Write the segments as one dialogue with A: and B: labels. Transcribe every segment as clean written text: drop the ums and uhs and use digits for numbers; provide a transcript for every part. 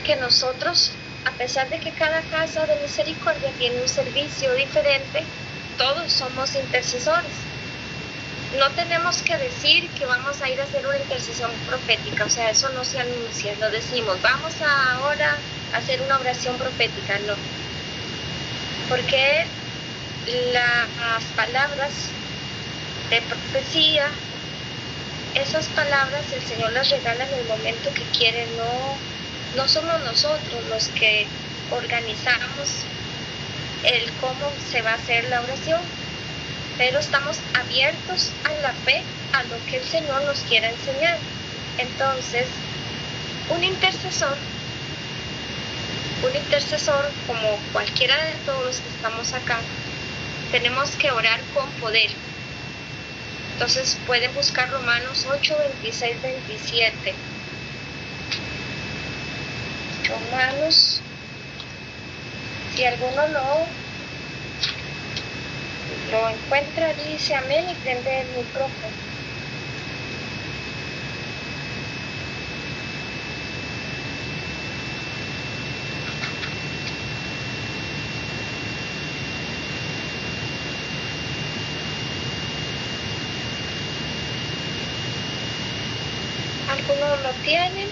A: que nosotros, a pesar de que cada casa de misericordia tiene un servicio diferente, todos somos intercesores. No tenemos que decir que vamos a ir a hacer una intercesión profética, o sea, eso no se anuncia, no decimos, vamos ahora a hacer una oración profética, no. Porque las palabras de profecía, esas palabras el Señor las regala en el momento que quiere, no somos nosotros los que organizamos el cómo se va a hacer la oración, pero estamos abiertos a la fe, a lo que el Señor nos quiera enseñar. Entonces, un intercesor, como cualquiera de todos los que estamos acá, tenemos que orar con poder. Entonces pueden buscar Romanos 8, 26, 27. Romanos, si alguno lo encuentra, dice amén y prende el micrófono. ¿Algunos lo tienen?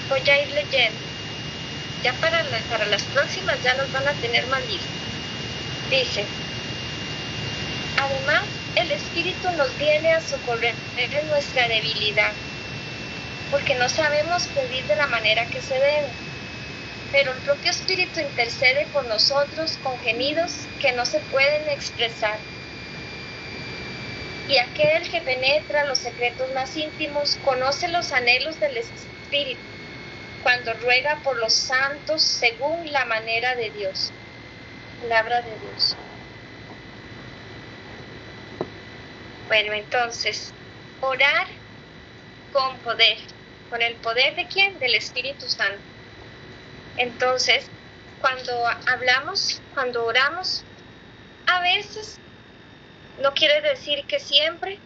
A: Voy a ir leyendo. Ya para las próximas ya nos van a tener más listos. Dice, además, el Espíritu nos viene a socorrer en nuestra debilidad, porque no sabemos pedir de la manera que se debe. Pero el propio Espíritu intercede por nosotros con gemidos que no se pueden expresar. Y aquel que penetra los secretos más íntimos conoce los anhelos del Espíritu, cuando ruega por los santos según la manera de Dios. Palabra de Dios. Bueno, entonces, orar con poder. ¿Con el poder de quién? Del Espíritu Santo. Entonces, cuando oramos, a veces, no quiere decir que siempre,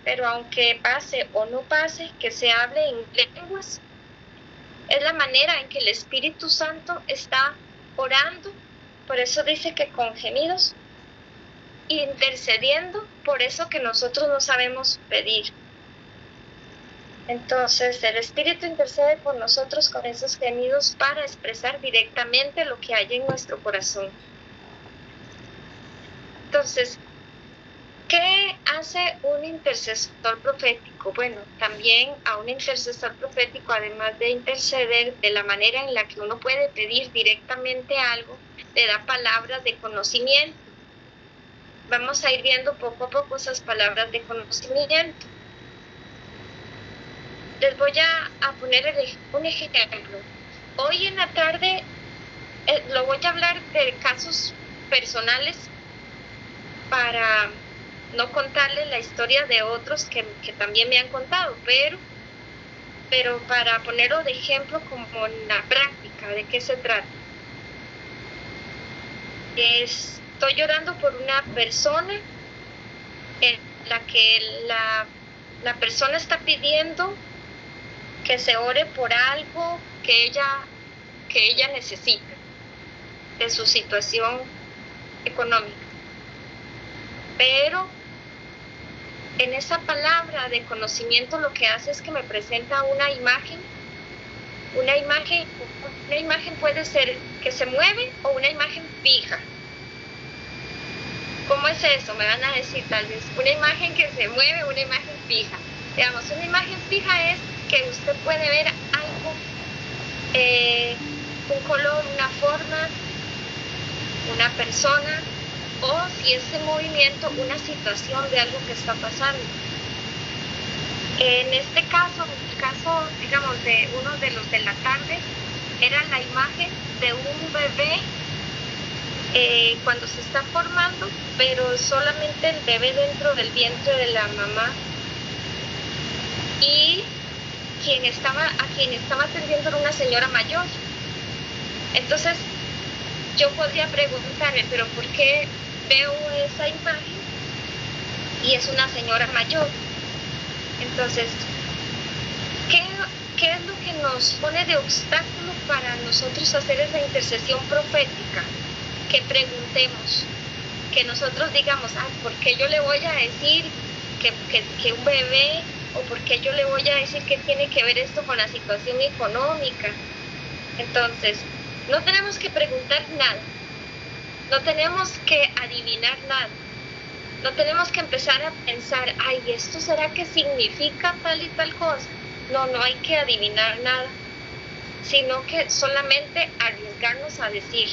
A: pero aunque pase o no pase, que se hable en lenguas, es la manera en que el Espíritu Santo está orando. Por eso dice que con gemidos, intercediendo por eso que nosotros no sabemos pedir. Entonces, el Espíritu intercede por nosotros con esos gemidos para expresar directamente lo que hay en nuestro corazón. Entonces, ¿qué hace un intercesor profético? Bueno, también a un intercesor profético, además de interceder de la manera en la que uno puede pedir directamente algo, le da palabras de conocimiento. Vamos a ir viendo poco a poco esas palabras de conocimiento. Les voy a poner un ejemplo. Hoy en la tarde lo voy a hablar de casos personales para no contarles la historia de otros que también me han contado, pero para ponerlo de ejemplo como en la práctica, ¿de qué se trata? Estoy orando por una persona en la que la persona está pidiendo que se ore por algo que ella necesita de su situación económica. Pero en esa palabra de conocimiento lo que hace es que me presenta una imagen. Una imagen puede ser que se mueve o una imagen fija. ¿Cómo es eso? Me van a decir tal vez una imagen que se mueve, una imagen fija. Digamos, una imagen fija es que usted puede ver algo, un color, una forma, una persona, o si ese movimiento, una situación de algo que está pasando. En este caso, digamos, de uno de los de la tarde, era la imagen de un bebé cuando se está formando, pero solamente el bebé dentro del vientre de la mamá y a quien estaba atendiendo era una señora mayor. Entonces yo podría preguntarme, pero ¿por qué veo esa imagen y es una señora mayor? Entonces, ¿qué es lo que nos pone de obstáculo para nosotros hacer esa intercesión profética? Que preguntemos, que nosotros digamos, ¿por qué yo le voy a decir que un bebé? ¿O por qué yo le voy a decir que tiene que ver esto con la situación económica? Entonces, no tenemos que preguntar nada, no tenemos que adivinar nada, no tenemos que empezar a pensar, ¿esto será que significa tal y tal cosa? No hay que adivinar nada, sino que solamente arriesgarnos a decir.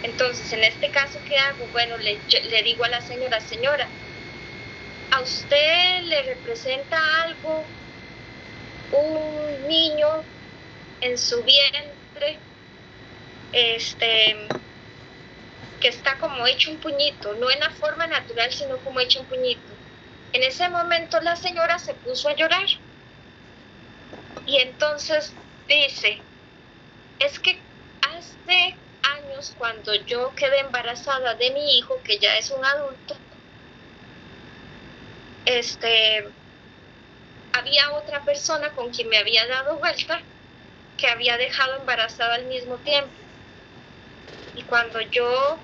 A: Entonces, en este caso, ¿qué hago? Bueno, le digo a la señora, ¿a usted le representa algo un niño en su vientre, que está como hecho un puñito, no en la forma natural, sino como hecho un puñito? En ese momento la señora se puso a llorar y entonces dice, es que hace años, cuando yo quedé embarazada de mi hijo, que ya es un adulto, había otra persona con quien me había dado vuelta que había dejado embarazada al mismo tiempo. Y cuando yo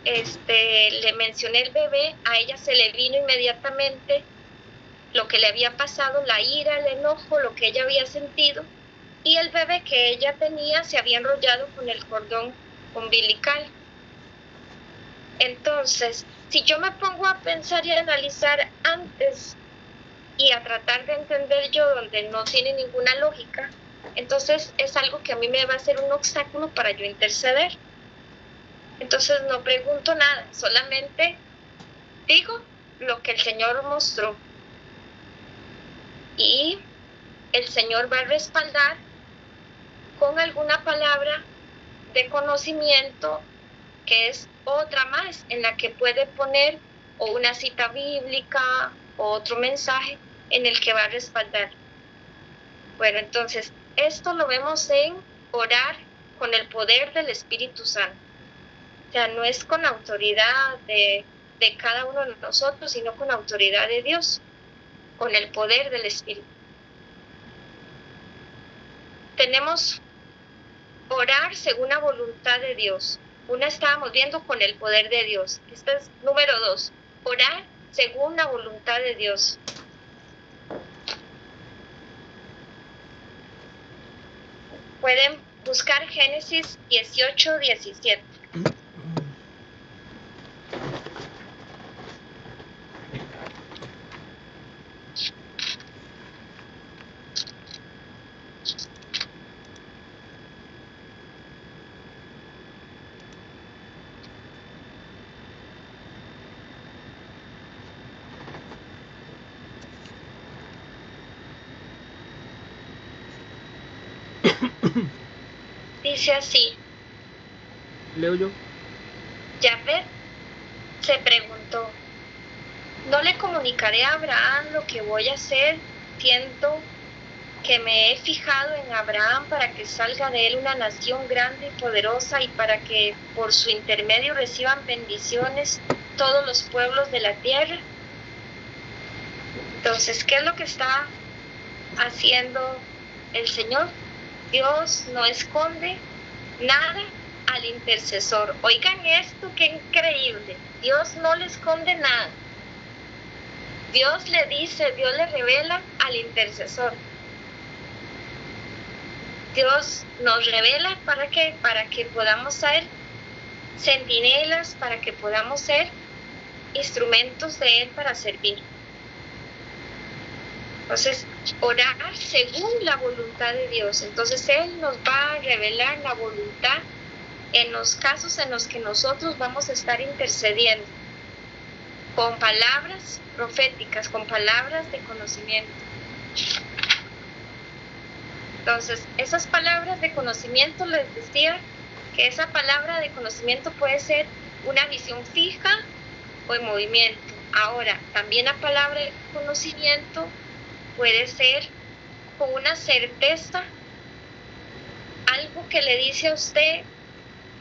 A: le mencioné el bebé, a ella se le vino inmediatamente lo que le había pasado, la ira, el enojo, lo que ella había sentido, y el bebé que ella tenía se había enrollado con el cordón umbilical. Entonces, si yo me pongo a pensar y a analizar antes y a tratar de entender yo donde no tiene ninguna lógica, entonces es algo que a mí me va a ser un obstáculo para yo interceder. Entonces no pregunto nada, solamente digo lo que el Señor mostró. Y el Señor va a respaldar con alguna palabra de conocimiento, que es otra más en la que puede poner o una cita bíblica o otro mensaje en el que va a respaldar. Bueno, entonces esto lo vemos en orar con el poder del Espíritu Santo. O sea, no es con autoridad de cada uno de nosotros, sino con autoridad de Dios, con el poder del Espíritu. Tenemos orar según la voluntad de Dios. Una estábamos viendo con el poder de Dios. Esta es número 2. Orar según la voluntad de Dios. Pueden buscar Génesis 18:17. Dice así.
B: ¿Leo yo?
A: Yahvé se preguntó, ¿no le comunicaré a Abraham lo que voy a hacer, siendo que me he fijado en Abraham para que salga de él una nación grande y poderosa, y para que por su intermedio reciban bendiciones todos los pueblos de la tierra? Entonces, ¿qué es lo que está haciendo el Señor? Dios no esconde nada al intercesor. Oigan esto, qué increíble. Dios no le esconde nada. Dios le dice, Dios le revela al intercesor. Dios nos revela ¿para qué? Para que podamos ser centinelas, para que podamos ser instrumentos de Él para servir. Entonces, orar según la voluntad de Dios. Entonces, Él nos va a revelar la voluntad en los casos en los que nosotros vamos a estar intercediendo, con palabras proféticas, con palabras de conocimiento. Entonces, esas palabras de conocimiento, les decía, que esa palabra de conocimiento puede ser una visión fija o en movimiento. Ahora, también la palabra de conocimiento puede ser con una certeza, algo que le dice a usted,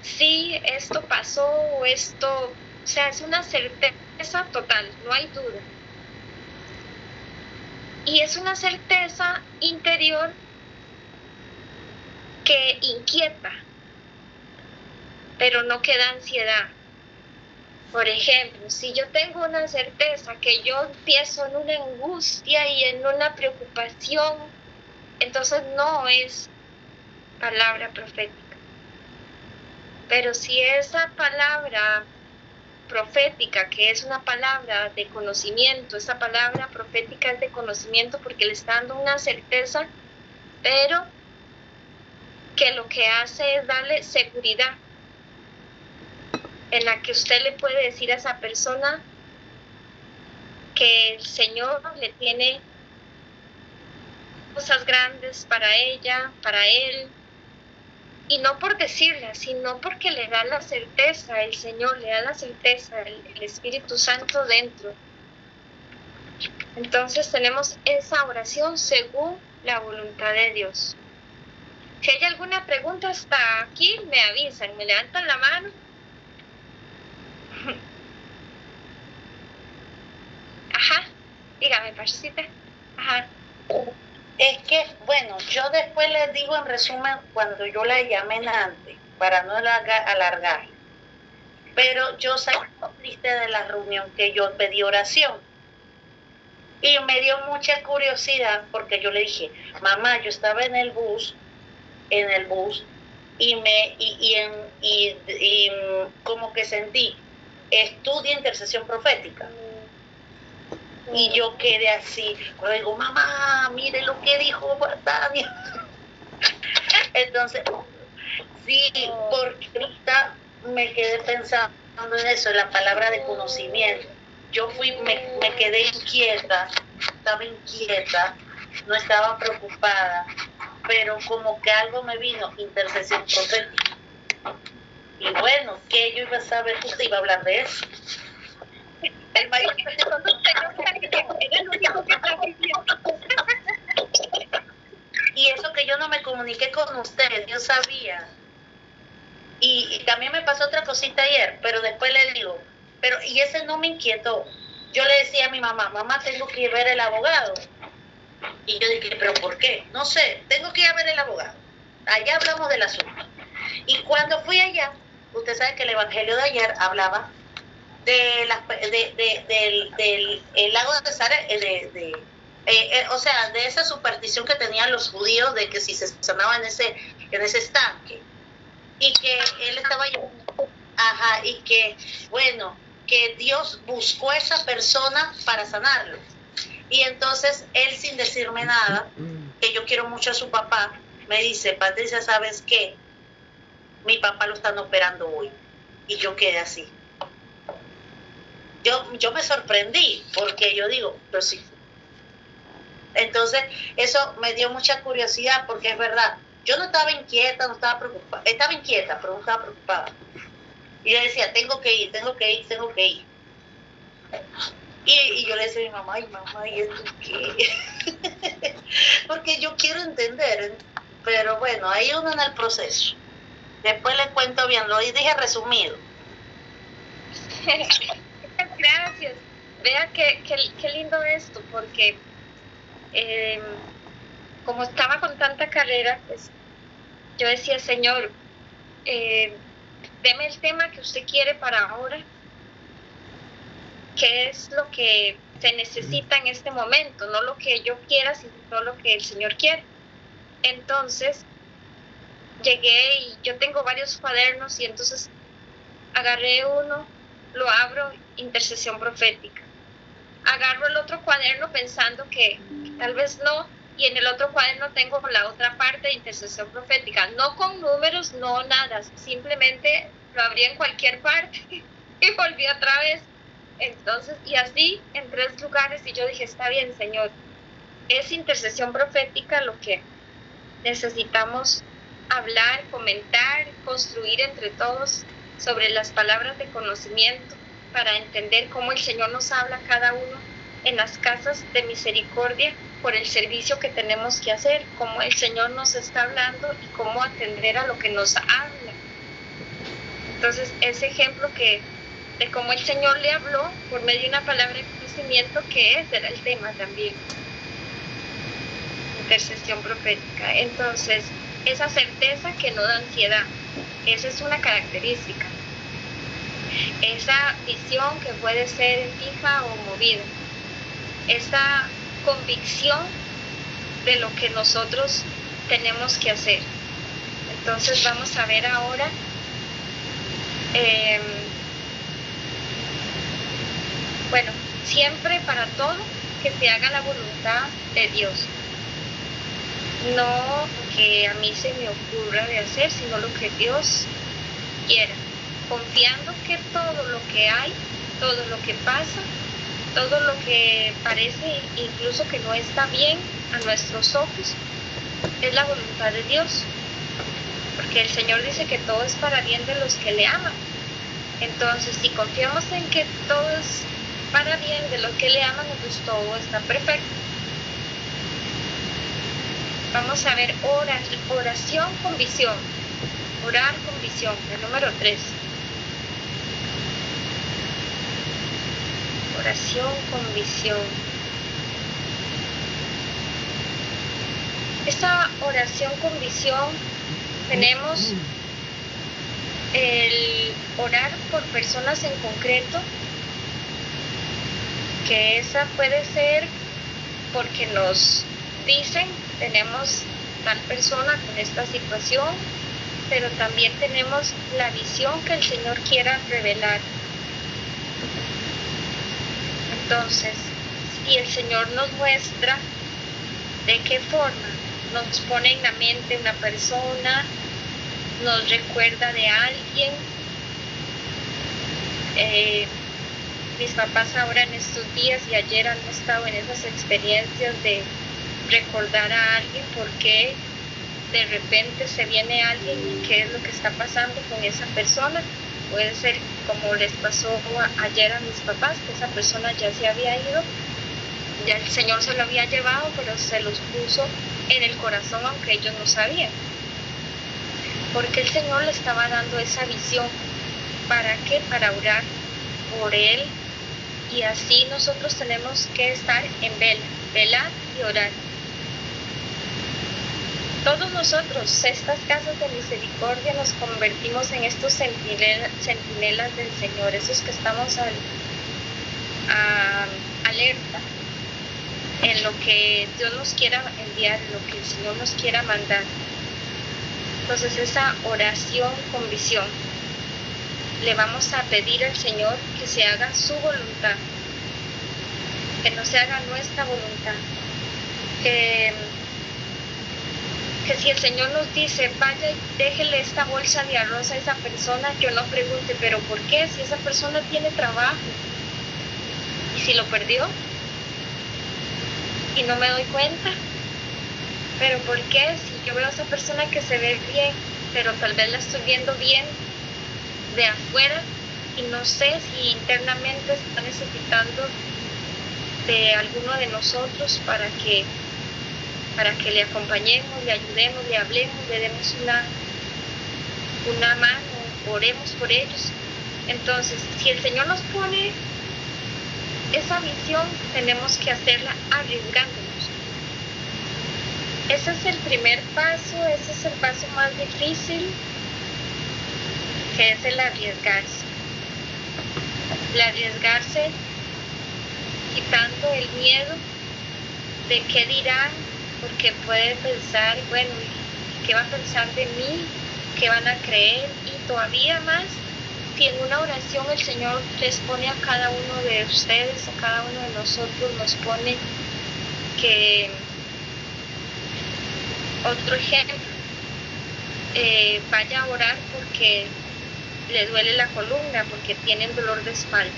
A: sí, esto pasó o esto, o sea, es una certeza total, no hay duda. Y es una certeza interior que inquieta, pero no que da ansiedad. Por ejemplo, si yo tengo una certeza que yo empiezo en una angustia y en una preocupación, entonces no es palabra profética. Pero si esa palabra profética, que es una palabra de conocimiento, esa palabra profética es de conocimiento porque le está dando una certeza, pero que lo que hace es darle seguridad, en la que usted le puede decir a esa persona que el Señor le tiene cosas grandes para ella, para él, y no por decirla, sino porque le da la certeza, el Señor le da la certeza, el Espíritu Santo dentro. Entonces tenemos esa oración según la voluntad de Dios. Si hay alguna pregunta hasta aquí, me avisan, me levantan la mano. Ajá, dígame, Pachita. Ajá.
C: Es que, bueno, yo después les digo en resumen cuando yo la llamé antes, para no alargar. Pero yo salí triste de la reunión que yo pedí oración. Y me dio mucha curiosidad porque yo le dije, mamá, yo estaba en el bus, y como que sentí, estudia intercesión profética. Y yo quedé así, le digo, mamá, mire lo que dijo Tania. Entonces, sí, porque ahorita me quedé pensando en eso, en la palabra de conocimiento. Yo me quedé inquieta, estaba inquieta, no estaba preocupada, pero como que algo me vino, intercesión profética. Y bueno, que yo iba a saber que usted iba a hablar de eso. El mayor y eso que yo no me comuniqué con usted, yo sabía. Y también me pasó otra cosita ayer, pero después le digo, y ese no me inquietó. Yo le decía a mi mamá, mamá, tengo que ir a ver el abogado. Y yo dije, ¿pero por qué? No sé, tengo que ir a ver el abogado. Allá hablamos del asunto. Y cuando fui allá, usted sabe que el evangelio de ayer hablaba del lago de Sare, o sea, de esa superstición que tenían los judíos de que si se sanaba en ese estanque, y que él estaba y que, bueno, que Dios buscó a esa persona para sanarlo. Y entonces él, sin decirme nada, que yo quiero mucho a su papá, me dice, Patricia, ¿sabes qué? Mi papá lo están operando hoy. Y yo quedé así. Yo me sorprendí, porque yo digo, pero sí. Entonces, eso me dio mucha curiosidad, porque es verdad, yo no estaba inquieta, no estaba preocupada, estaba inquieta, pero no estaba preocupada. Y yo decía, tengo que ir. Y yo le decía a mi mamá, ¿y esto qué? Porque yo quiero entender, pero bueno, ahí uno en el proceso. Después les cuento bien, lo dije resumido.
A: Gracias. Vea qué lindo esto, porque como estaba con tanta carrera, pues yo decía, Señor, deme el tema que usted quiere para ahora, qué es lo que se necesita en este momento, no lo que yo quiera, sino lo que el Señor quiere. Entonces, llegué y yo tengo varios cuadernos y entonces agarré uno, lo abro, intercesión profética. Agarro el otro cuaderno pensando que tal vez no, y en el otro cuaderno tengo la otra parte de intercesión profética, no con números, no nada, simplemente lo abrí en cualquier parte y volví otra vez. Entonces, y así en 3 lugares, y yo dije, está bien, Señor, es intercesión profética lo que necesitamos hablar, comentar, construir entre todos sobre las palabras de conocimiento para entender cómo el Señor nos habla a cada uno en las casas de misericordia por el servicio que tenemos que hacer, cómo el Señor nos está hablando y cómo atender a lo que nos habla. Entonces, ese ejemplo de cómo el Señor le habló por medio de una palabra de conocimiento, que ese era el tema también, intercesión profética. Entonces, esa certeza que no da ansiedad, esa es una característica. Esa visión que puede ser fija o movida, esa convicción de lo que nosotros tenemos que hacer. Entonces vamos a ver ahora siempre para todo que se haga la voluntad de Dios, no lo que a mí se me ocurra de hacer, sino lo que Dios quiera, confiando que todo lo que hay, todo lo que pasa, todo lo que parece incluso que no está bien a nuestros ojos, es la voluntad de Dios, porque el Señor dice que todo es para bien de los que le aman. Entonces, si confiamos en que todo es para bien de los que le aman, pues todo está perfecto. Vamos a ver oración con visión, orar con visión, el número 3. Oración con visión. Esta oración con visión tenemos el orar por personas en concreto, que esa puede ser porque nos dicen tenemos tal persona con esta situación, pero también tenemos la visión que el Señor quiera revelar. Entonces, si el Señor nos muestra de qué forma nos pone en la mente una persona, nos recuerda de alguien. Mis papás ahora en estos días y ayer han estado en esas experiencias de recordar a alguien porque de repente se viene alguien y qué es lo que está pasando con esa persona. Puede ser como les pasó ayer a mis papás, que esa persona ya se había ido, ya el Señor se lo había llevado, pero se los puso en el corazón aunque ellos no sabían, porque el Señor le estaba dando esa visión. ¿Para qué? Para orar por él, y así nosotros tenemos que estar en vela, velar y orar. Todos nosotros, estas casas de misericordia, nos convertimos en estos centinelas del Señor, esos que estamos alerta en lo que Dios nos quiera enviar, en lo que el Señor nos quiera mandar. Entonces, esa oración con visión, le vamos a pedir al Señor que se haga su voluntad, que no se haga nuestra voluntad, que si el Señor nos dice, vaya y déjele esta bolsa de arroz a esa persona, yo no pregunte, pero ¿por qué? Si esa persona tiene trabajo, y si lo perdió, y no me doy cuenta, pero ¿por qué? Si yo veo a esa persona que se ve bien, pero tal vez la estoy viendo bien de afuera, y no sé si internamente está necesitando de alguno de nosotros para que le acompañemos, le ayudemos, le hablemos, le demos una mano, oremos por ellos. Entonces, si el Señor nos pone esa visión, tenemos que hacerla arriesgándonos. Ese es el primer paso, ese es el paso más difícil, que es el arriesgarse. El arriesgarse quitando el miedo de qué dirán, porque puede pensar, bueno, ¿qué va a pensar de mí? ¿Qué van a creer? Y todavía más, si en una oración el Señor les pone a cada uno de ustedes, a cada uno de nosotros, nos pone que, otro ejemplo, vaya a orar porque le duele la columna, porque tienen dolor de espalda.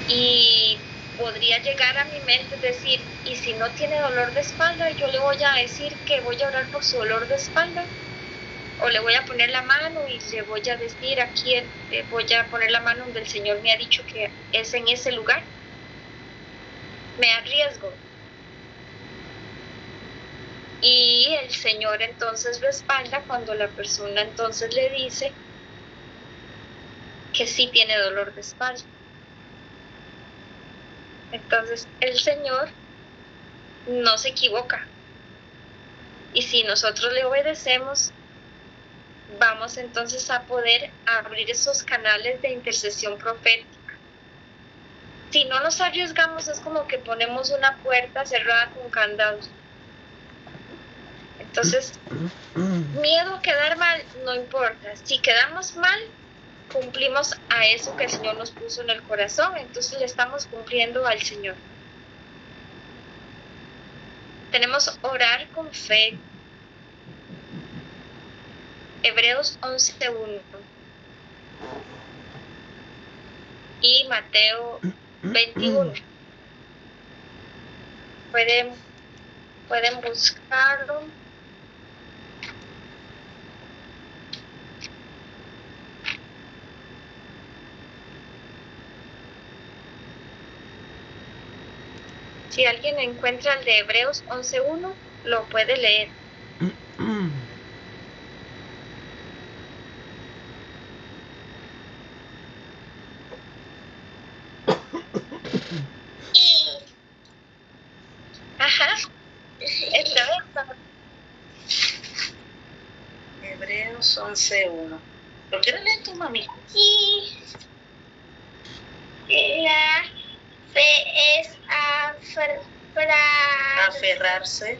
A: Y podría llegar a mi mente decir, y si no tiene dolor de espalda, yo le voy a decir que voy a orar por su dolor de espalda, o le voy a poner la mano y le voy a decir aquí, voy a poner la mano donde el Señor me ha dicho que es en ese lugar. Me arriesgo. Y el Señor entonces respalda cuando la persona entonces le dice que sí tiene dolor de espalda. Entonces el Señor no se equivoca. Y si nosotros le obedecemos, vamos entonces a poder abrir esos canales de intercesión profética. Si no nos arriesgamos, es como que ponemos una puerta cerrada con candados. Entonces, miedo a quedar mal, no importa. Si quedamos mal, cumplimos a eso que el Señor nos puso en el corazón, entonces le estamos cumpliendo al Señor. Tenemos orar con fe. Hebreos 11:1 y Mateo 21. Pueden buscarlo. Si alguien encuentra el de Hebreos 11:1, lo puede leer. Ajá.
C: Hebreos 11:1. ¿Lo quieres leer tú, mami?
A: Sí. La fe es
C: aferrarse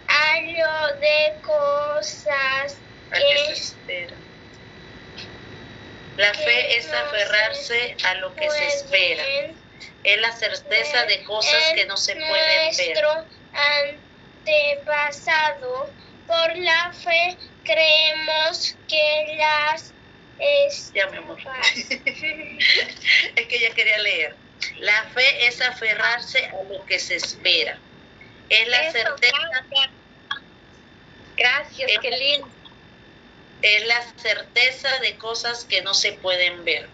A: a lo de cosas
C: que se espera. La fe es aferrarse a lo que se espera. Es la certeza de cosas que no se pueden ver.
A: Nuestro antepasado, por la fe, creemos que las
C: Ya, mi amor. Es que ella quería leer. La fe es aferrarse a lo que se espera. Es la certeza.
A: Gracias, qué lindo.
C: Es la certeza de cosas que no se pueden ver.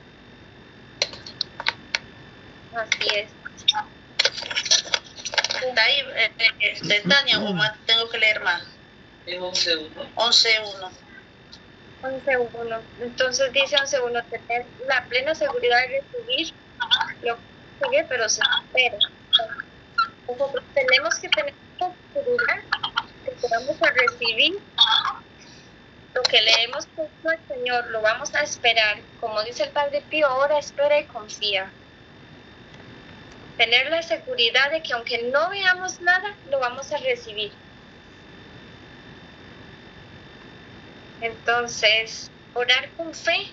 A: Así es.
C: Está ahí, Tania, o más, tengo que leer más. Es 11:1. 11:1.
A: 11:1. Entonces dice 11:1, tener la plena seguridad de recibir lo que sigue, pero se espera. Nosotros tenemos que tener la seguridad que vamos a recibir lo que le hemos puesto al Señor, lo vamos a esperar. Como dice el Padre Pío, ora, espera y confía. Tener la seguridad de que aunque no veamos nada, lo vamos a recibir. Entonces, orar con fe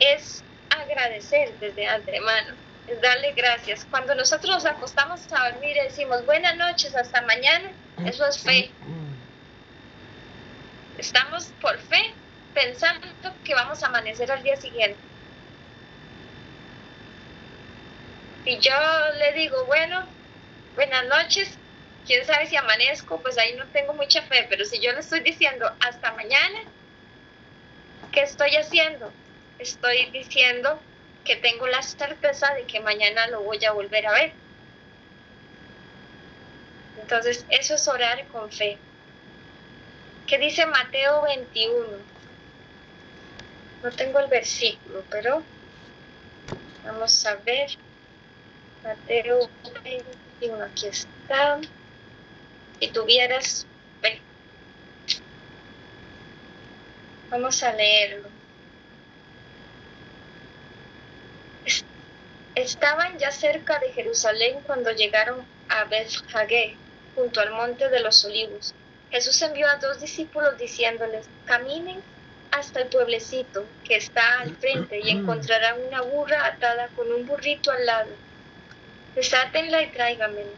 A: es agradecer desde antemano, es darle gracias. Cuando nosotros nos acostamos a dormir y decimos buenas noches, hasta mañana, eso es fe. Estamos por fe pensando que vamos a amanecer al día siguiente. Si yo le digo, bueno, buenas noches, quién sabe si amanezco, pues ahí no tengo mucha fe, pero si yo le estoy diciendo hasta mañana, ¿qué estoy haciendo? Estoy diciendo que tengo la certeza de que mañana lo voy a volver a ver. Entonces, eso es orar con fe. ¿Qué dice Mateo 21? No tengo el versículo, pero vamos a ver. Mateo 21, aquí está. Si tuvieras fe. Vamos a leerlo. Estaban ya cerca de Jerusalén cuando llegaron a Bethfagé, junto al monte de los olivos. Jesús envió a 2 discípulos diciéndoles, caminen hasta el pueblecito que está al frente y encontrarán una burra atada con un burrito al lado. Desátenla y tráiganmela.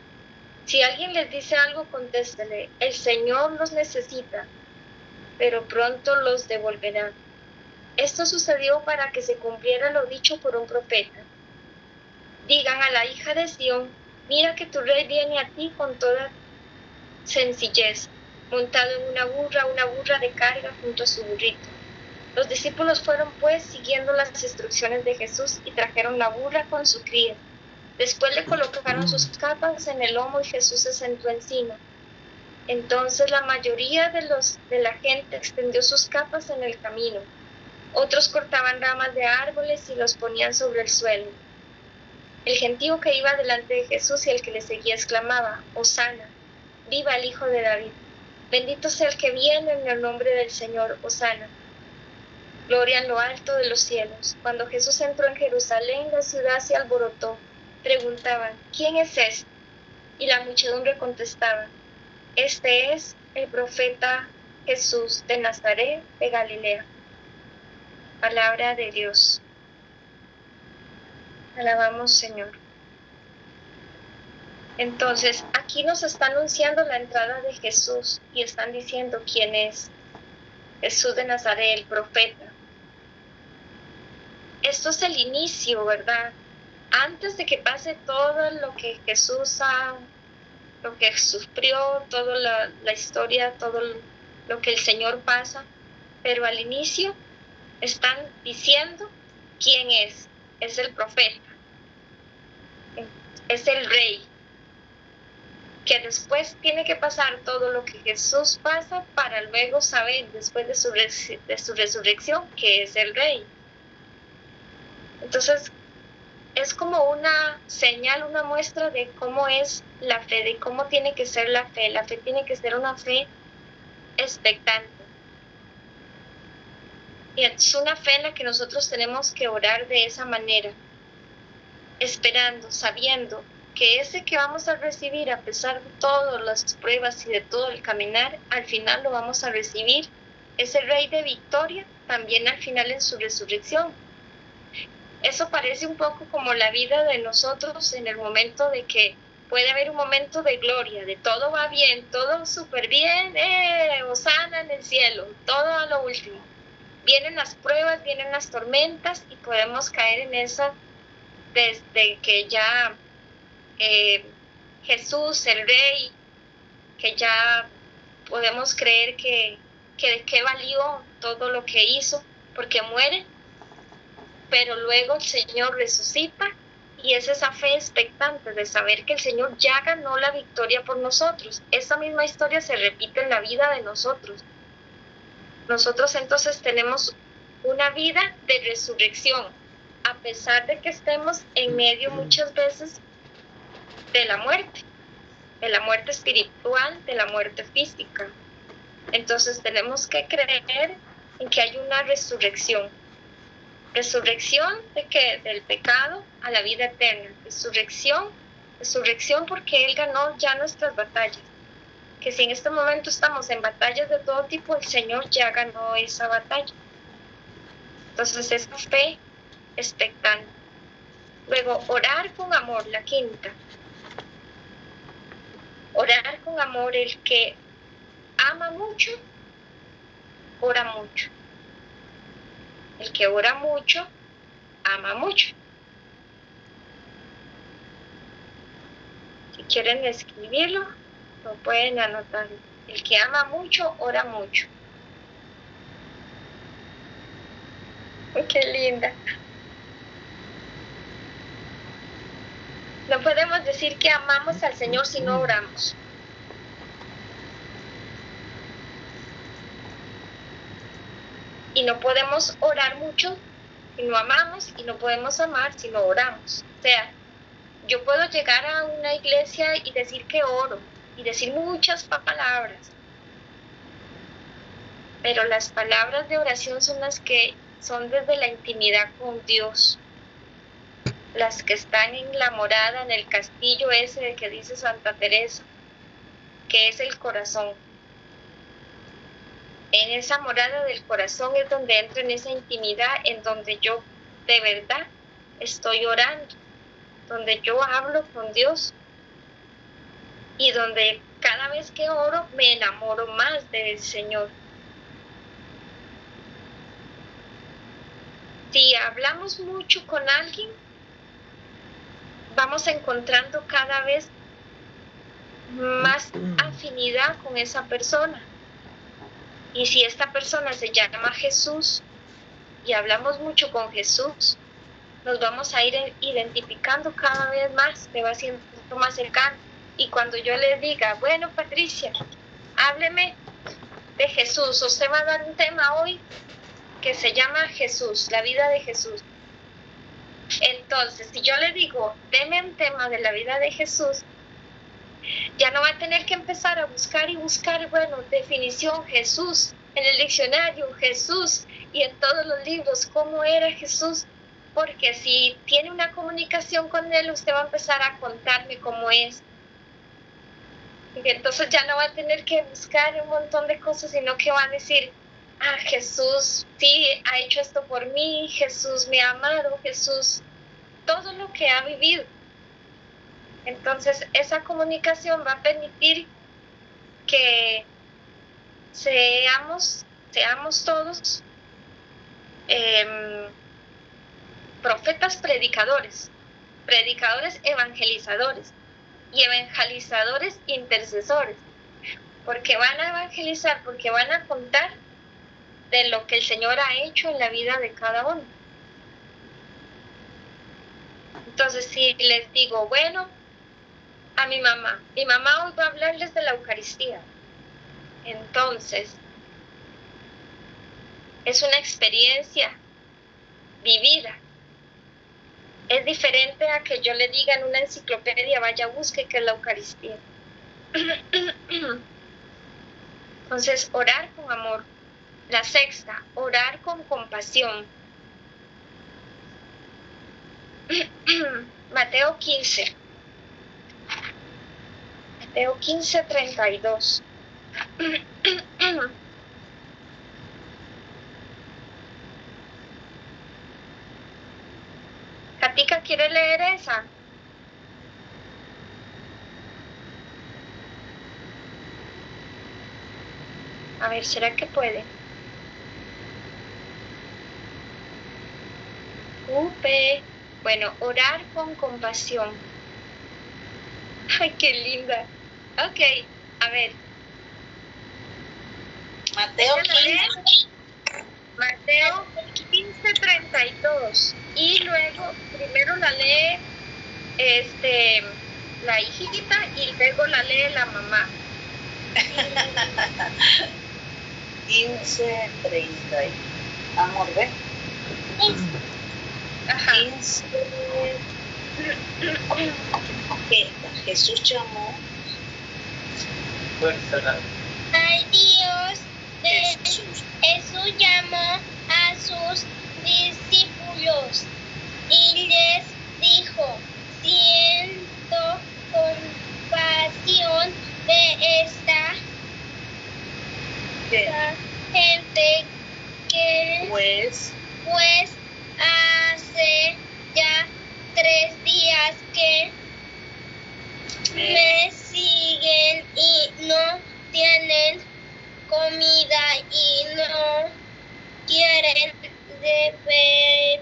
A: Si alguien les dice algo, contéstele, el Señor los necesita, pero pronto los devolverá. Esto sucedió para que se cumpliera lo dicho por un profeta. digan a la hija de Sión, mira que tu rey viene a ti con toda sencillez, montado en una burra de carga junto a su burrito. Los discípulos fueron pues siguiendo las instrucciones de Jesús y trajeron la burra con su cría. Después le colocaron sus capas en el lomo y Jesús se sentó encima. Entonces la mayoría de la gente extendió sus capas en el camino. Otros cortaban ramas de árboles y los ponían sobre el suelo. El gentío que iba delante de Jesús y el que le seguía exclamaba, Hosana, viva el Hijo de David. Bendito sea el que viene en el nombre del Señor, Hosana. Gloria en lo alto de los cielos. Cuando Jesús entró en Jerusalén, la ciudad se alborotó. Preguntaban, ¿quién es este? Y la muchedumbre contestaba, este es el profeta Jesús de Nazaret de Galilea. Palabra de Dios. Alabamos, Señor. Entonces, aquí nos está anunciando la entrada de Jesús y están diciendo quién es Jesús de Nazaret, el profeta. Esto es el inicio, ¿verdad? Antes de que pase todo lo que Jesús lo que sufrió, toda la historia, todo lo que el Señor pasa, pero al inicio están diciendo quién es el profeta, es el rey, que después tiene que pasar todo lo que Jesús pasa para luego saber, después de su resurrección, que es el rey. Entonces, es como una señal, una muestra de cómo es la fe, de cómo tiene que ser la fe. La fe tiene que ser una fe expectante. Y es una fe en la que nosotros tenemos que orar de esa manera, esperando, sabiendo que ese que vamos a recibir, a pesar de todas las pruebas y de todo el caminar, al final lo vamos a recibir, ese Rey de victoria, también al final en su resurrección. Eso parece un poco como la vida de nosotros en el momento de que puede haber un momento de gloria, de todo va bien, todo súper bien, hosana en el cielo, todo a lo último. Vienen las pruebas, vienen las tormentas y podemos caer en esa desde que ya Jesús, el Rey, que ya podemos creer que de qué valió todo lo que hizo, porque muere, pero luego el Señor resucita y es esa fe expectante de saber que el Señor ya ganó la victoria por nosotros. Esa misma historia se repite en la vida de nosotros. Nosotros entonces tenemos una vida de resurrección, a pesar de que estemos en medio muchas veces de la muerte espiritual, de la muerte física. Entonces tenemos que creer en que hay una resurrección. ¿Resurrección de qué? Del pecado a la vida eterna. Resurrección porque Él ganó ya nuestras batallas. Que si en este momento estamos en batallas de todo tipo, el Señor ya ganó esa batalla. Entonces esa fe expectante. Luego, orar con amor, la quinta. Orar con amor, el que ama mucho, ora mucho. El que ora mucho, ama mucho. Si quieren escribirlo, lo pueden anotar. El que ama mucho, ora mucho. ¡Qué linda! No podemos decir que amamos al Señor si no oramos. Y no podemos orar mucho si no amamos, y no podemos amar si no oramos. O sea, yo puedo llegar a una iglesia y decir que oro, y decir muchas palabras, pero las palabras de oración son las que son desde la intimidad con Dios, las que están en la morada, en el castillo ese de que dice Santa Teresa, que es el corazón. En esa morada del corazón es donde entro en esa intimidad, en donde yo de verdad estoy orando, donde yo hablo con Dios y donde cada vez que oro me enamoro más del Señor. Si hablamos mucho con alguien, vamos encontrando cada vez más afinidad con esa persona. Y si esta persona se llama Jesús y hablamos mucho con Jesús, nos vamos a ir identificando cada vez más, me va siendo más cercano. Y cuando yo le diga, bueno, Patricia, hábleme de Jesús, usted va a dar un tema hoy que se llama Jesús, la vida de Jesús. Entonces, si yo le digo, deme un tema de la vida de Jesús, ya no va a tener que empezar a buscar y buscar, bueno, definición Jesús, en el diccionario Jesús y en todos los libros, cómo era Jesús, porque si tiene una comunicación con él, usted va a empezar a contarme cómo es. Y entonces ya no va a tener que buscar un montón de cosas, sino que va a decir, ah, Jesús sí ha hecho esto por mí, Jesús me ha amado, Jesús, todo lo que ha vivido. Entonces esa comunicación va a permitir que seamos todos profetas predicadores evangelizadores y evangelizadores intercesores, porque van a evangelizar, porque van a contar de lo que el Señor ha hecho en la vida de cada uno. Entonces, si les digo, bueno, a mi mamá hoy va a hablarles de la Eucaristía, entonces es una experiencia vivida. Es diferente a que yo le diga en una enciclopedia, vaya, busque qué es la Eucaristía. Entonces, orar con amor. La sexta, orar con compasión. Mateo 15. Mateo 15, 32. Katica, ¿quiere leer esa? A ver, ¿será que puede? Bueno, orar con compasión. Ay, qué linda. Ok, a ver.
C: Mateo 15.
A: Mateo 15, 32. Y luego, primero la lee la hijita y luego la lee la mamá.
C: 15, 30. Amor, ¿ves?
A: Ajá.
C: 15. Que Jesús llamó.
D: Al Dios de Jesús llamó a sus discípulos y les dijo, siento compasión de esta gente que pues hace ya 3 días que me siguen y no tienen comida y no quieren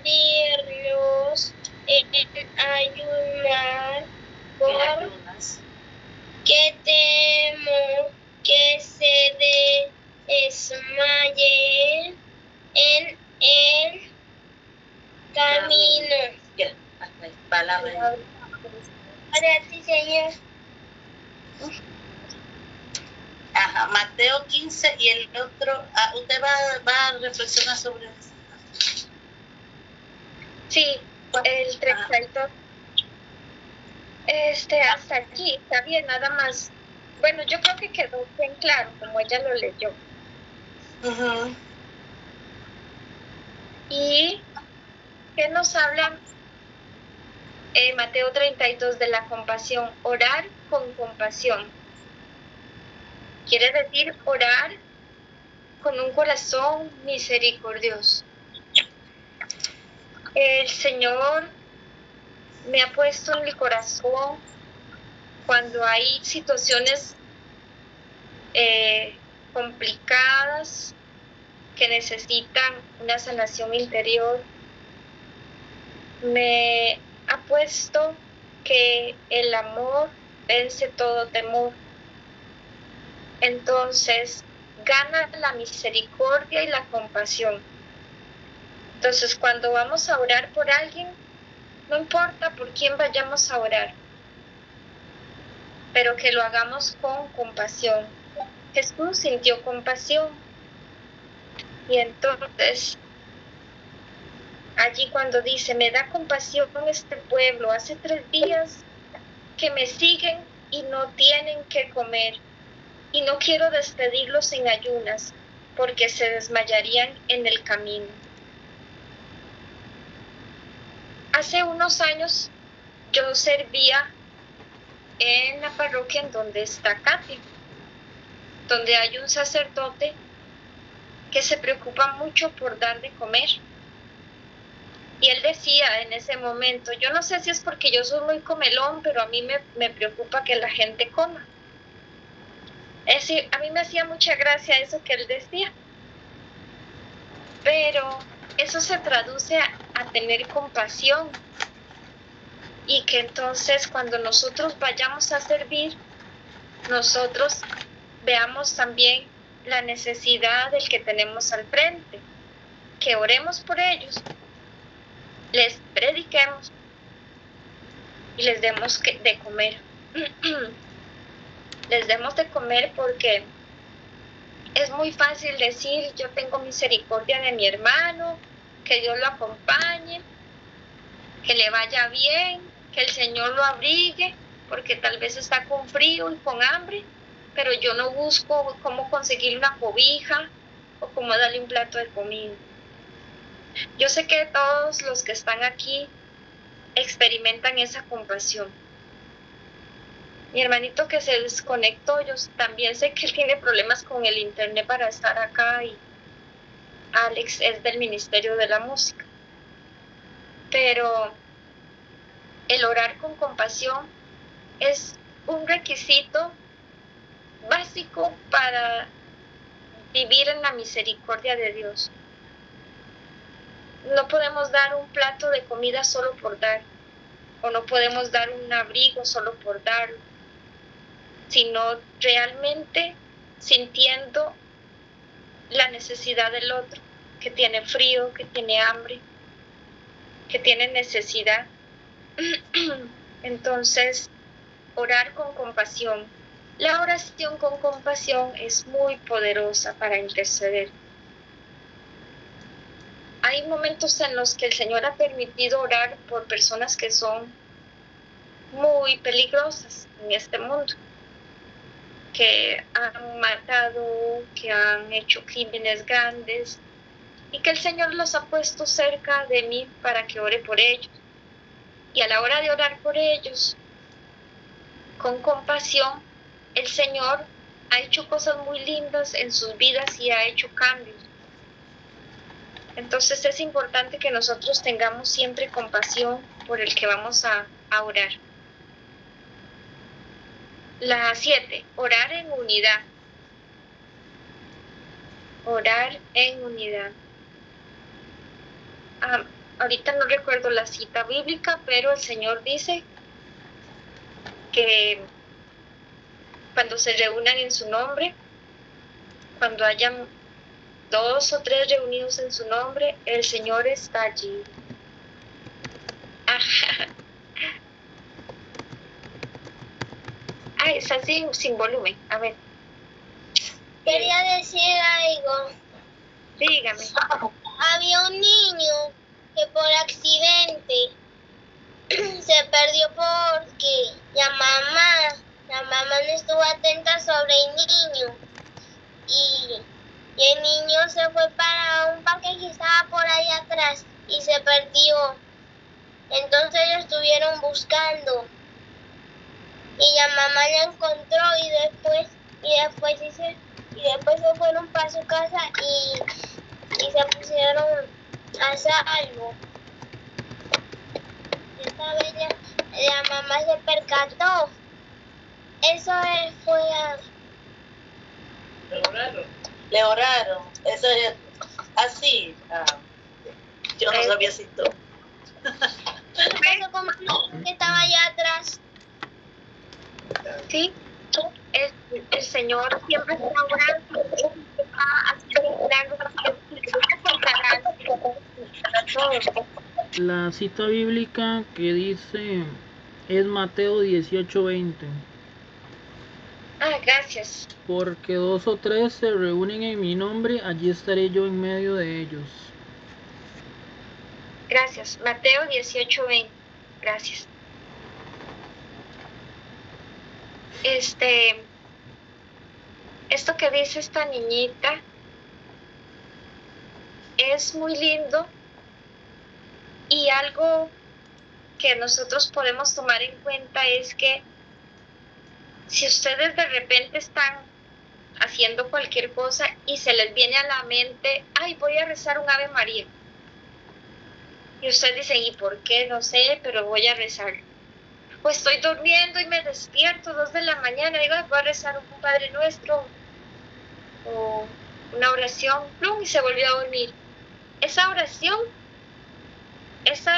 D: pedirlos en ayunar que temo que se desmayen en el camino.
C: Ya, hasta ahí, palabra.
D: Para ti, Señor.
C: Ajá, Mateo 15 y el otro, usted va a reflexionar sobre eso.
A: Sí, el 32. Hasta aquí, está bien, nada más. Bueno, yo creo que quedó bien claro, como ella lo leyó.
C: Uh-huh.
A: ¿Y qué nos habla Mateo 32 de la compasión? Orar con compasión. Quiere decir orar con un corazón misericordioso. El Señor me ha puesto en el corazón cuando hay situaciones complicadas que necesitan una sanación interior. Me ha puesto que el amor vence todo temor. Entonces, gana la misericordia y la compasión. Entonces, cuando vamos a orar por alguien, no importa por quién vayamos a orar, pero que lo hagamos con compasión. Jesús sintió compasión. Y entonces, allí cuando dice, me da compasión este pueblo, hace 3 días que me siguen y no tienen que comer, y no quiero despedirlos sin ayunas, porque se desmayarían en el camino. Hace unos años yo servía en la parroquia en donde está Katy, donde hay un sacerdote que se preocupa mucho por dar de comer. Y él decía en ese momento, yo no sé si es porque yo soy muy comelón, pero a mí me preocupa que la gente coma. Es decir, a mí me hacía mucha gracia eso que él decía. Pero eso se traduce a tener compasión. Y que entonces cuando nosotros vayamos a servir, nosotros veamos también la necesidad del que tenemos al frente, que oremos por ellos, les prediquemos y les demos de comer. Les demos de comer porque es muy fácil decir, yo tengo misericordia de mi hermano, que Dios lo acompañe, que le vaya bien, que el Señor lo abrigue, porque tal vez está con frío y con hambre, pero yo no busco cómo conseguir una cobija o cómo darle un plato de comida. Yo sé que todos los que están aquí experimentan esa compasión. Mi hermanito que se desconectó, yo también sé que él tiene problemas con el internet para estar acá, y Alex es del Ministerio de la Música. Pero el orar con compasión es un requisito básico para vivir en la misericordia de Dios. No podemos dar un plato de comida solo por dar, o no podemos dar un abrigo solo por darlo, sino realmente sintiendo la necesidad del otro, que tiene frío, que tiene hambre, que tiene necesidad. Entonces, orar con compasión. La oración con compasión es muy poderosa para interceder. Hay momentos en los que el Señor ha permitido orar por personas que son muy peligrosas en este mundo, que han matado, que han hecho crímenes grandes, y que el Señor los ha puesto cerca de mí para que ore por ellos. Y a la hora de orar por ellos, con compasión, el Señor ha hecho cosas muy lindas en sus vidas y ha hecho cambios. Entonces es importante que nosotros tengamos siempre compasión por el que vamos a orar. La 7, orar en unidad. Orar en unidad. Ahorita no recuerdo la cita bíblica, pero el Señor dice que cuando se reúnan en su nombre, cuando hayan 2 o 3 reunidos en su nombre, el Señor está allí. Es así sin volumen. A ver.
D: Quería decir algo.
A: Dígame.
D: Había un niño que por accidente se perdió porque la mamá no estuvo atenta sobre el niño. Y el niño se fue para un parque que estaba por ahí atrás y se perdió. Entonces lo estuvieron buscando y la mamá la encontró y después se fueron para su casa y se pusieron a salvo. Esta vez la mamá se percató. Eso fue
C: Le oraron. Eso es así. Yo no sabía si tú.
D: ¿Qué pasó con mamá que estaba allá atrás?
A: Sí, el Señor siempre está orando, está haciendo milagros, que voy a contar algo para todos.
B: La cita bíblica que dice es Mateo 18:20.
A: Gracias.
B: Porque 2 o 3 se reúnen en mi nombre, allí estaré yo en medio de ellos.
A: Gracias. Mateo 18:20. Gracias. Esto que dice esta niñita es muy lindo y algo que nosotros podemos tomar en cuenta es que si ustedes de repente están haciendo cualquier cosa y se les viene a la mente, ay, voy a rezar un Ave María. Y ustedes dicen, ¿y por qué? No sé, pero voy a rezar. Pues estoy durmiendo y me despierto 2 de la mañana, digo, voy a rezar un Padre Nuestro o una oración, plum, y se volvió a dormir. Esa oración, ese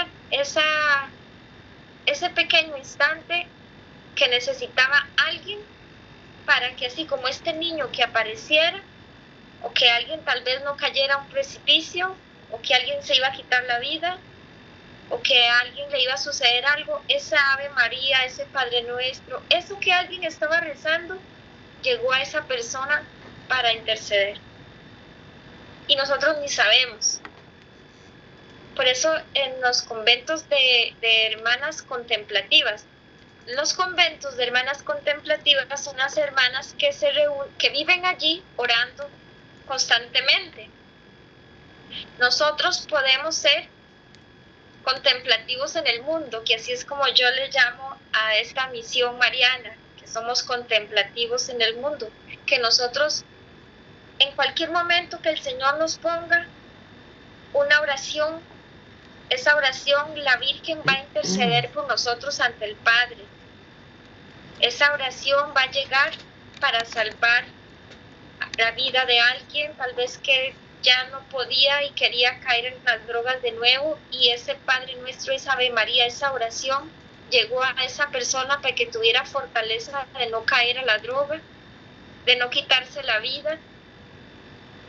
A: pequeño instante que necesitaba alguien para que así como este niño que apareciera, o que alguien tal vez no cayera a un precipicio, o que alguien se iba a quitar la vida, o que a alguien le iba a suceder algo, esa Ave María, ese Padre Nuestro, eso que alguien estaba rezando, llegó a esa persona para interceder. Y nosotros ni sabemos. Por eso en los conventos de hermanas contemplativas, los conventos de hermanas contemplativas son las hermanas que viven allí orando constantemente. Nosotros podemos ser contemplativos en el mundo, que así es como yo le llamo a esta misión mariana, que somos contemplativos en el mundo, que nosotros en cualquier momento que el Señor nos ponga una oración, esa oración la Virgen va a interceder por nosotros ante el Padre. Esa oración va a llegar para salvar la vida de alguien, tal vez que ya no podía y quería caer en las drogas de nuevo, y ese Padre Nuestro, esa Ave María, esa oración llegó a esa persona para que tuviera fortaleza de no caer a la droga, de no quitarse la vida.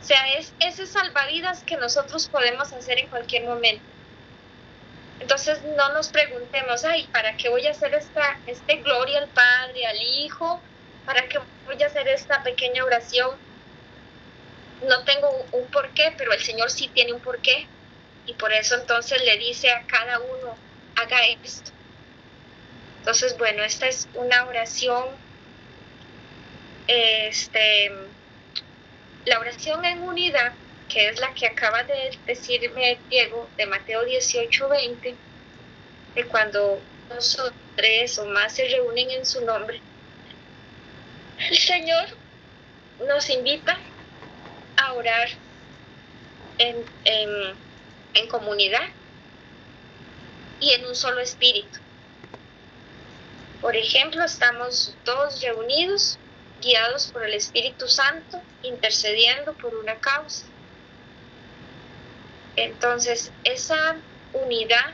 A: O sea, es ese salvavidas que nosotros podemos hacer en cualquier momento. Entonces no nos preguntemos, ay, ¿para qué voy a hacer este gloria al Padre, al Hijo? ¿Para qué voy a hacer esta pequeña oración? No tengo un porqué, pero el Señor sí tiene un porqué. Y por eso entonces le dice a cada uno, haga esto. Entonces, bueno, esta es una oración, la oración en unidad, que es la que acaba de decirme Diego, de Mateo 18:20, de cuando 2 o 3 o más se reúnen en su nombre. El Señor nos invita a orar en comunidad y en un solo espíritu. Por ejemplo, estamos todos reunidos, guiados por el Espíritu Santo, intercediendo por una causa. Entonces, esa unidad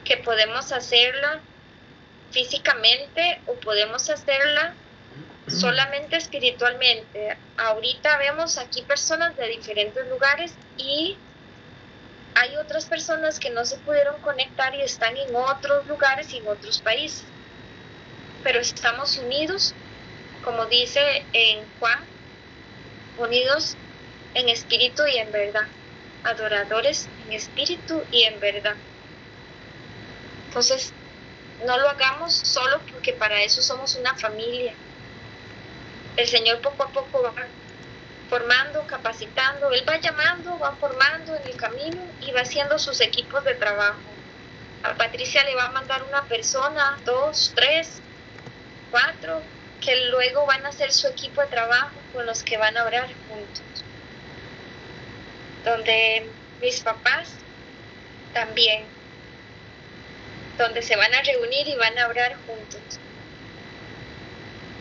A: que podemos hacerla físicamente o podemos hacerla solamente espiritualmente. Ahorita vemos aquí personas de diferentes lugares y hay otras personas que no se pudieron conectar y están en otros lugares y en otros países. Pero estamos unidos, como dice en Juan, unidos en espíritu y en verdad, adoradores en espíritu y en verdad. Entonces, no lo hagamos solo porque para eso somos una familia. El Señor poco a poco va formando, capacitando, Él va llamando, va formando en el camino y va haciendo sus equipos de trabajo. A Patricia le va a mandar una persona, 2, 3, 4, que luego van a hacer su equipo de trabajo con los que van a orar juntos. Donde mis papás también, donde se van a reunir y van a orar juntos.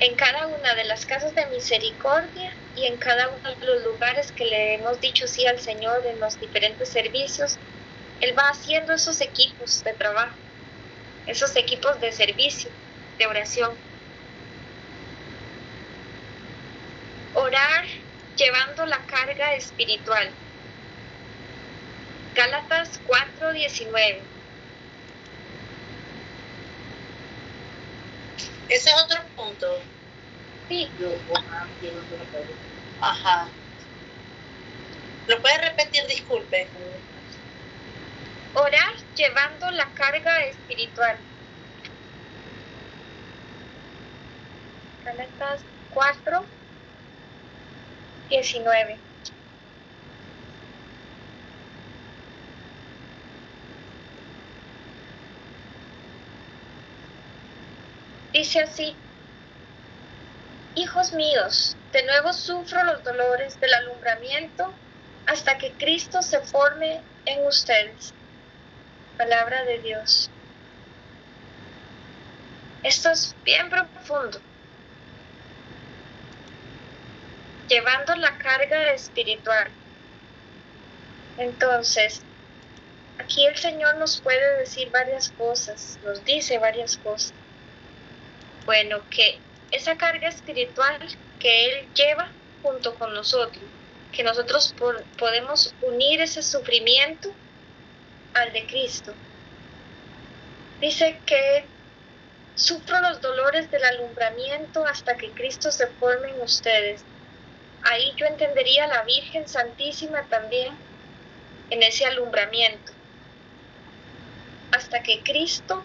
A: En cada una de las casas de misericordia y en cada uno de los lugares que le hemos dicho sí al Señor en los diferentes servicios, Él va haciendo esos equipos de trabajo, esos equipos de servicio, de oración. Orar llevando la carga espiritual. Gálatas 4:19.
C: Ese es otro punto.
A: Sí.
C: Ajá. ¿Lo puede repetir? Disculpe.
A: Orar llevando la carga espiritual. Gálatas 4:19. Dice así: hijos míos, de nuevo sufro los dolores del alumbramiento hasta que Cristo se forme en ustedes. Palabra de Dios. Esto es bien profundo. Llevando la carga espiritual. Entonces, aquí el Señor nos puede decir varias cosas, nos dice varias cosas. Bueno, que esa carga espiritual que Él lleva junto con nosotros, que nosotros podemos unir ese sufrimiento al de Cristo. Dice que sufro los dolores del alumbramiento hasta que Cristo se forme en ustedes. Ahí yo entendería a la Virgen Santísima también en ese alumbramiento. Hasta que Cristo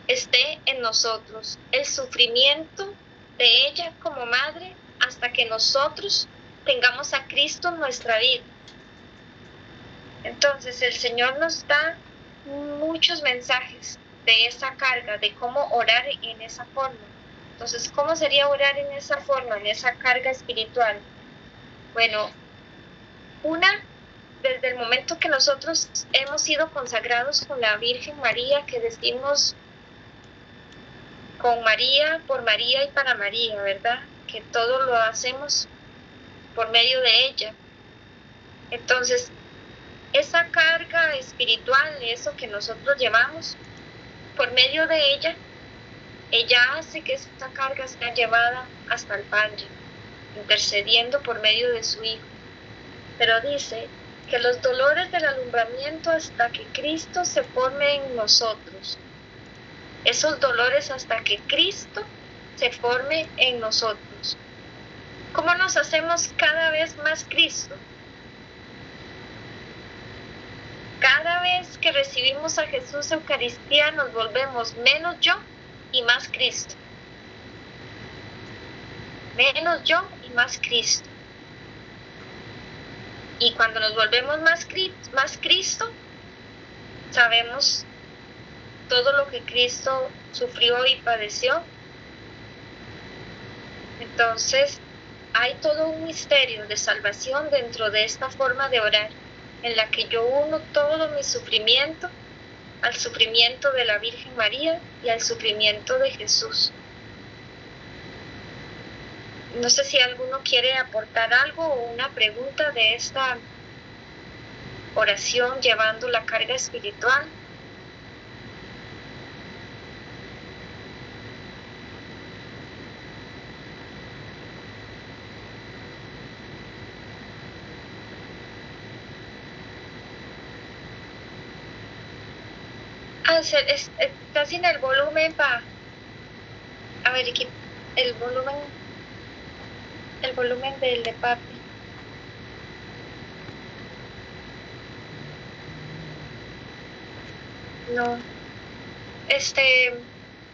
A: esté en nosotros. El sufrimiento de ella como madre hasta que nosotros tengamos a Cristo en nuestra vida. Entonces el Señor nos da muchos mensajes de esa carga, de cómo orar en esa forma. Entonces, ¿cómo sería orar en esa forma, en esa carga espiritual? Bueno, desde el momento que nosotros hemos sido consagrados con la Virgen María, que decimos con María, por María y para María, ¿verdad? Que todo lo hacemos por medio de ella. Entonces, esa carga espiritual, eso que nosotros llevamos, por medio de ella hace que esa carga sea llevada hasta el Padre, intercediendo por medio de su Hijo. Pero dice que los dolores del alumbramiento hasta que Cristo se forme en nosotros. Esos dolores hasta que Cristo se forme en nosotros. ¿Cómo nos hacemos cada vez más Cristo? Cada vez que recibimos a Jesús Eucaristía nos volvemos menos yo y más Cristo. Menos yo y más Cristo. Y cuando nos volvemos más Cristo, sabemos todo lo que Cristo sufrió y padeció. Entonces, hay todo un misterio de salvación dentro de esta forma de orar, en la que yo uno todo mi sufrimiento al sufrimiento de la Virgen María y al sufrimiento de Jesús. No sé si alguno quiere aportar algo o una pregunta de esta oración llevando la carga espiritual. Está sin el volumen a ver, aquí el volumen del de papi. No.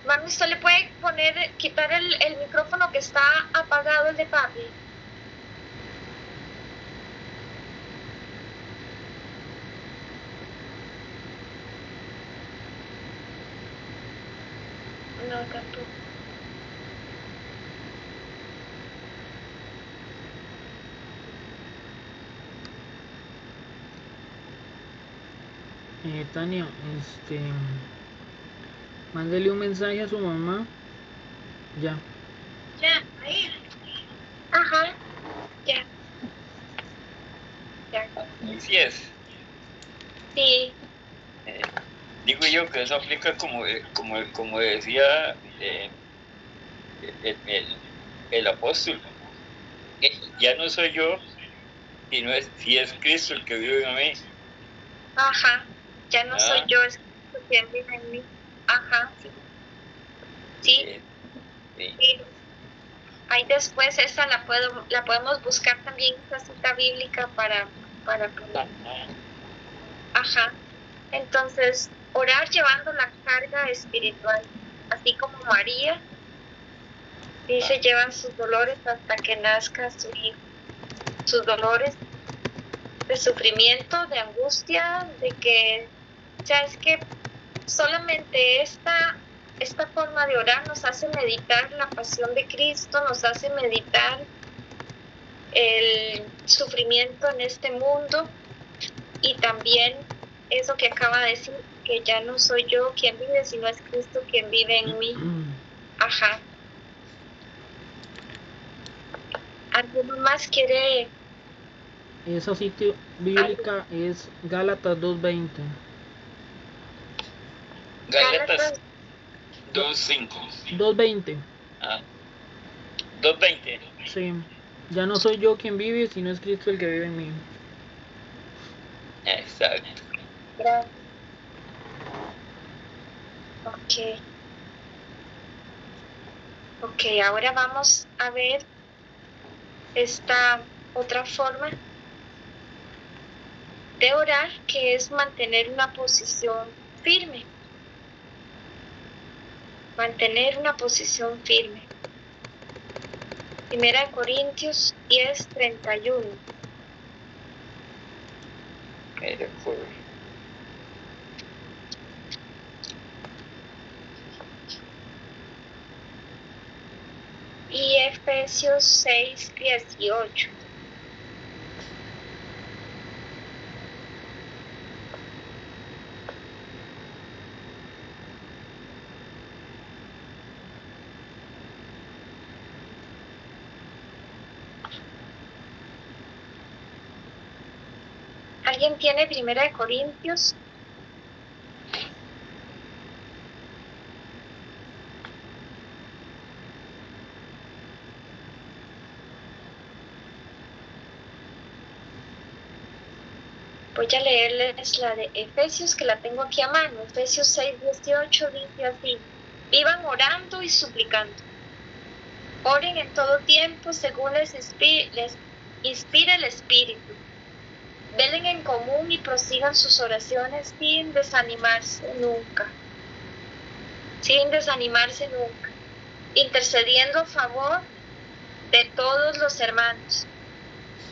A: Mami, ¿usted le puede quitar el micrófono que está apagado, el de papi? No, tampoco.
B: Tania, mándele un mensaje a su mamá. Ya.
C: Ya, ahí.
A: Ajá, ya. Ya.
E: Así es.
A: Sí,
E: yo que eso aplica como decía el apóstol. Ya no soy yo, si es Cristo el que vive en mí.
A: Ajá, ya no soy yo, es Cristo quien vive en mí. Ajá, sí. Sí. Ahí después esa la podemos buscar también, esa cita bíblica para ajá. Entonces, orar llevando la carga espiritual, así como María dice, llevan sus dolores hasta que nazca su hijo. Sus dolores de sufrimiento, de angustia, de que, o sea, es que solamente esta forma de orar nos hace meditar la pasión de Cristo, nos hace meditar el sufrimiento en este mundo y también eso que acaba de decir, que ya no soy yo quien vive, sino es Cristo quien vive en mí. Ajá. ¿Alguno más quiere?
B: Esa cita bíblica es Gálatas 2:20.
E: Gálatas 2:5.
B: 2:20.
E: 2:20.
B: Sí. Ya no soy yo quien vive, sino es Cristo el que vive en mí.
E: Exacto.
A: Gracias. Ok, ahora vamos a ver esta otra forma de orar, que es mantener una posición firme. Mantener una posición firme. 1 Corintios 10:31. Y Efesios 6:18. ¿Alguien tiene 1 Corintios? Voy a leerles la de Efesios, que la tengo aquí a mano. Efesios 6:18 dice así: vivan orando y suplicando. Oren en todo tiempo según les inspira el Espíritu. Velen en común y prosigan sus oraciones sin desanimarse nunca. Sin desanimarse nunca. Intercediendo a favor de todos los hermanos.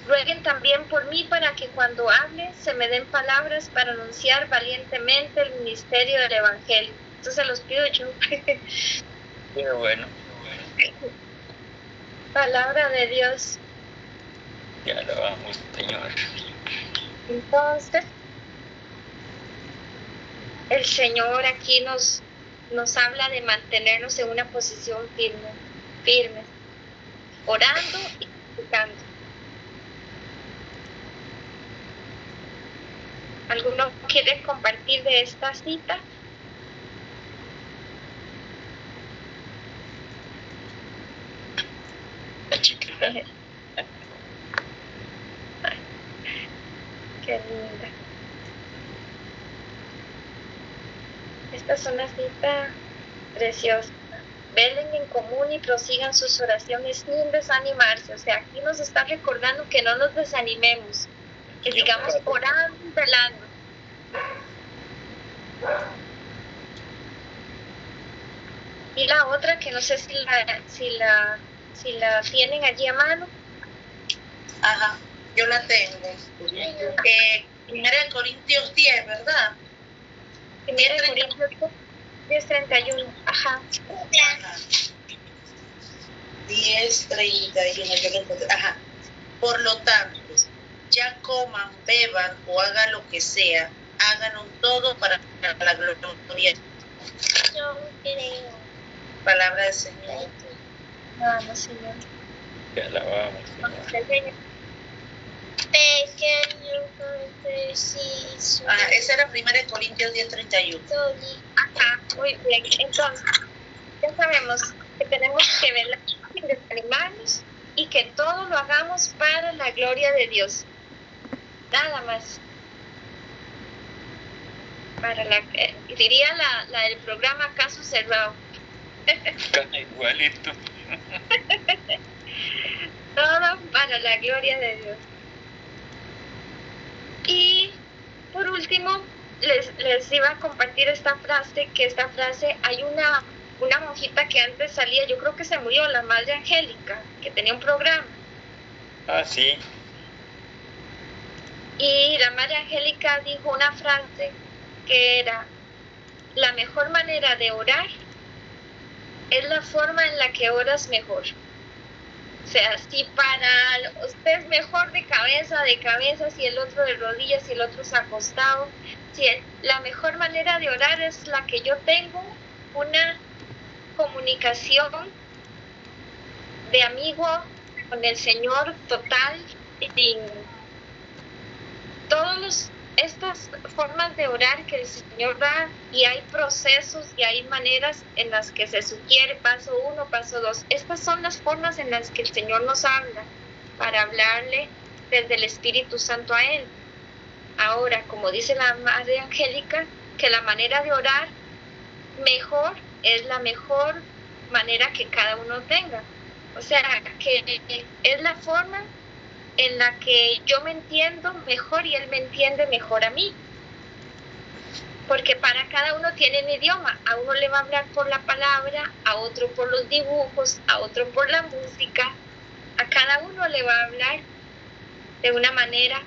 A: Rueguen también por mí para que cuando hable se me den palabras para anunciar valientemente el ministerio del Evangelio. Esto se los pido yo.
E: Pero bueno.
A: Palabra de Dios.
E: Ya lo vamos, Señor.
A: Entonces, el Señor aquí nos habla de mantenernos en una posición firme, orando y suplicando. ¿Alguno quiere compartir de esta cita?
E: La chiquita.
A: Qué linda. Esta es una cita preciosa. Velen en común y prosigan sus oraciones sin desanimarse. O sea, aquí nos está recordando que no nos desanimemos, que sigamos orando y velando. Y la otra, que no sé si la tienen allí a mano.
C: Ajá, yo la tengo. 1 Corintios 10, ¿verdad?
A: 1 Corintios 10:31. Ajá.
C: 10:31, yo lo encontré. Ajá. Por lo tanto, ya coman, beban o hagan lo que sea, háganlo todo para la gloria.
D: Yo creo.
C: Palabra del Señor.
A: Vamos, Señor.
E: Te alabamos, Señor.
D: Pequeño preciso.
C: Esa era 1 Corintios 10:31.
A: Ajá, muy bien. Entonces, ya sabemos que tenemos que velar sin desanimarnos y que todo lo hagamos para la gloria de Dios. Nada más. Para diría la del programa Caso Cerrado.
E: Igualito.
A: Todo para la gloria de Dios. Y por último, les iba a compartir esta frase, hay una monjita que antes salía, yo creo que se murió, la Madre Angélica, que tenía un programa.
E: Ah, sí.
A: Y la Madre Angélica dijo una frase que era: la mejor manera de orar es la forma en la que oras mejor. O sea, si para usted es mejor de cabeza, si el otro de rodillas, si el otro es acostado, la mejor manera de orar es la que yo tengo, una comunicación de amigo con el Señor total, sin estas formas de orar que el Señor da, y hay procesos y hay maneras en las que se sugiere paso 1, paso 2. Estas son las formas en las que el Señor nos habla, para hablarle desde el Espíritu Santo a Él. Ahora, como dice la Madre Angélica, que la manera de orar mejor es la mejor manera que cada uno tenga. O sea, que es la forma en la que yo me entiendo mejor y Él me entiende mejor a mí. Porque para cada uno tiene un idioma. A uno le va a hablar por la palabra, a otro por los dibujos, a otro por la música. A cada uno le va a hablar de una manera.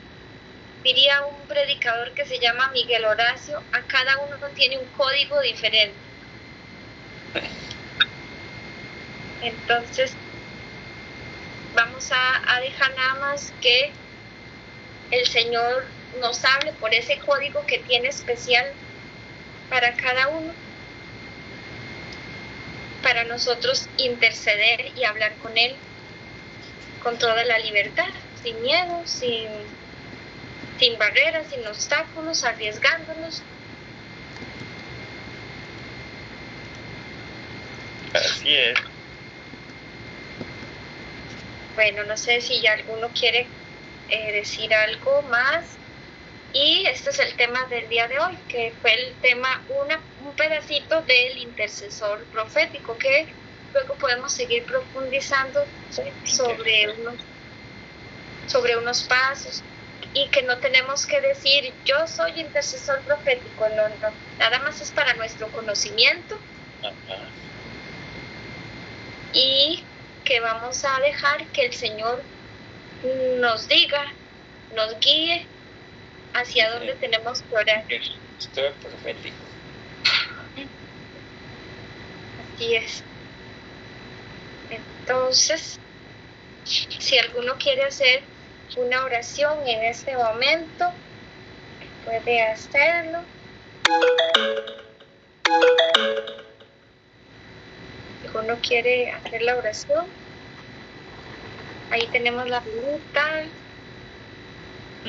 A: Diría un predicador que se llama Miguel Horacio, a cada uno tiene un código diferente. Entonces, vamos a dejar nada más que el Señor nos hable por ese código que tiene especial para cada uno, para nosotros interceder y hablar con Él con toda la libertad, sin miedo, sin barreras, sin obstáculos, arriesgándonos.
E: Así es.
A: Bueno, no sé si ya alguno quiere decir algo más. Y este es el tema del día de hoy, que fue el tema, un pedacito del intercesor profético, que luego podemos seguir profundizando sobre unos pasos, y que no tenemos que decir yo soy intercesor profético, no, nada más es para nuestro conocimiento.
E: Ajá.
A: Y que vamos a dejar que el Señor nos diga, nos guíe hacia dónde tenemos que orar.
E: Esto es profético.
A: Así es. Entonces, si alguno quiere hacer una oración en este momento, puede hacerlo. Si alguno quiere hacer la oración, ahí tenemos la velita,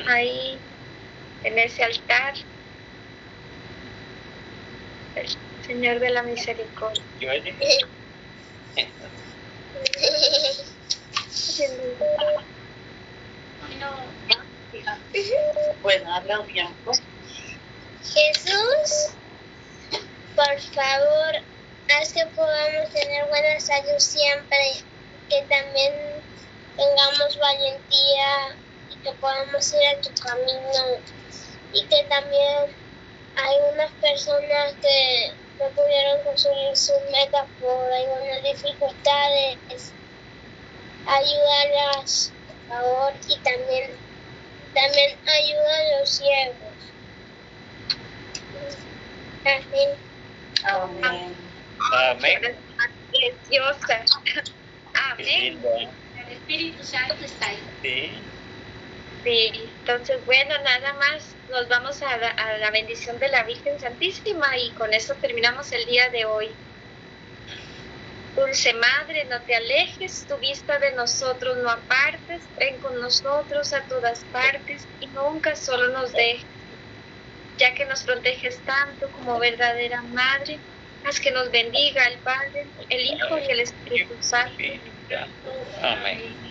A: ahí en ese altar, el Señor de la Misericordia.
C: Bueno, habla bien, pues.
D: Jesús, por favor, haz que podamos tener buena salud siempre, que también tengamos valentía y que podamos ir a tu camino, y que también hay unas personas que no pudieron conseguir sus metas por algunas dificultades. Ayúdalas, por favor, y también ayuda a los ciegos. Amén.
C: Amén.
E: Amén.
A: Preciosa.
E: Qué
A: Amén.
E: lindo.
F: El Espíritu Santo está ahí.
E: Sí.
A: Sí, entonces, bueno, nada más nos vamos a la bendición de la Virgen Santísima, y con eso terminamos el día de hoy. Dulce Madre, no te alejes, tu vista de nosotros no apartes, ven con nosotros a todas partes y nunca solo nos dejes. Ya que nos proteges tanto como verdadera Madre, haz que nos bendiga el Padre, el Hijo y el Espíritu Santo.
E: Amén.